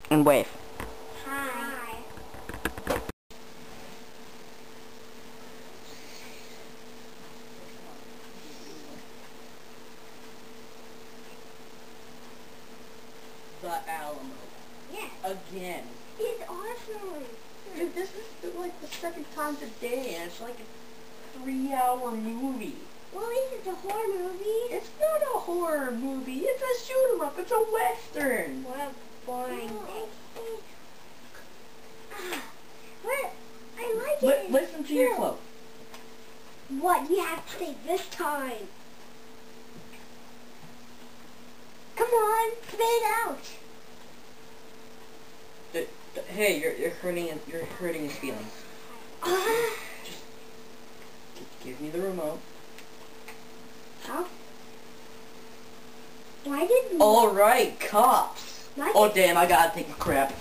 And wave. Hi. The Alamo. Yeah. Again. It's awesome. Dude, this is like the second time today, and it's like a 3-hour movie. Well, it's a horror movie. It's not a horror movie. It's a shoot 'em up. It's a western. What a boring thing. What? I like it. Listen to your quote. What you have to say this time? Come on, spit it out. Hey, you're hurting his feelings. Just give me the remote. How? Why did? All right, cops. Oh damn! I gotta take a crap.